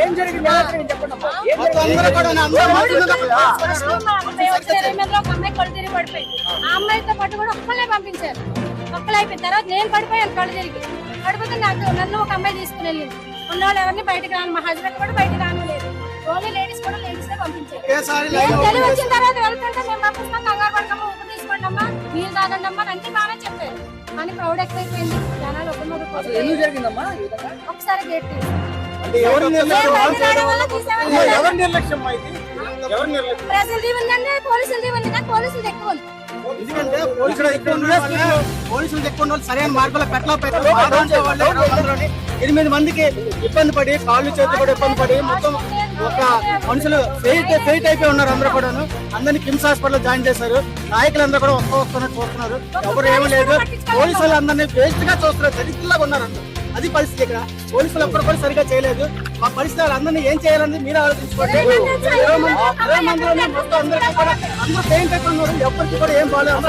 ఏం జరిగింది చెప్పండి. ఆ అమ్మాయితో పాటు కూడా ఒక్కలే పంపించారు. ఒక్కలే అయిపోయిన తర్వాత నేను పడిపోయాను కళ్ళు తిరిగి. పడిపోతే నన్ను ఒక అమ్మాయి తీసుకుని వెళ్ళింది. ఉన్న వాళ్ళు ఎవరిని బయటకు రాను, మా హస్బెండ్ కూడా బయటకు రాను లేదు. ఓన్లీ లేడీస్ కూడా లేడీస్ పంపించారు. తెలివి వచ్చిన తర్వాత వెళ్తుంటే మేము పంపిస్తాం, కంగారు పడకమ్మా, ఉప్పు తీసుకోండి అమ్మా, నీళ్ళు తాగండి అమ్మా అన్ని బాగానే చెప్పారు. కానీ క్రౌడ్ ఎక్కువైపోయింది. జనాలు ఒకసారి గేట్ ప్రజలది ఉందండి, పోలీసులది ఉంది, కానీ పోలీసులు ఎక్కువ ఉంది. ఎందుకంటే పోలీసులు ఎక్కువ సరైన మార్గంలో పెట్టలేకపోయారు. 8 మందికి ఇబ్బంది పడి, కాళ్ళు చేతులు కూడా ఇబ్బంది పడి, మొత్తం ఒక మనుషులు ఫెయిట్ అయిపోయి ఉన్నారు. అందరూ కూడా అందరినీ కిమ్స్ హాస్పిటల్ జాయిన్ చేశారు. నాయకులందరూ కూడా వస్తున్నట్టు చూస్తున్నారు. ఎవరు ఏమీ లేదు. పోలీసులు అందరినీ వేస్ట్ గా చూస్తున్నారు. దరిద్రంలాగా ఉన్నారు. అది పరిస్థితి. ఇక్కడ పోలీసులు ఎప్పుడు కూడా సరిగా చేయలేదు. మా పరిస్థితి అందరినీ ఏం చేయాలని మీరు ఆలోచించుకోండి. 20 మందిలోనే మొత్తం అందరికీ కూడా అందరూ పెయింట్ అయిపోయి ఉన్నారు. ఎవరికి కూడా ఏం బాగాలేదు.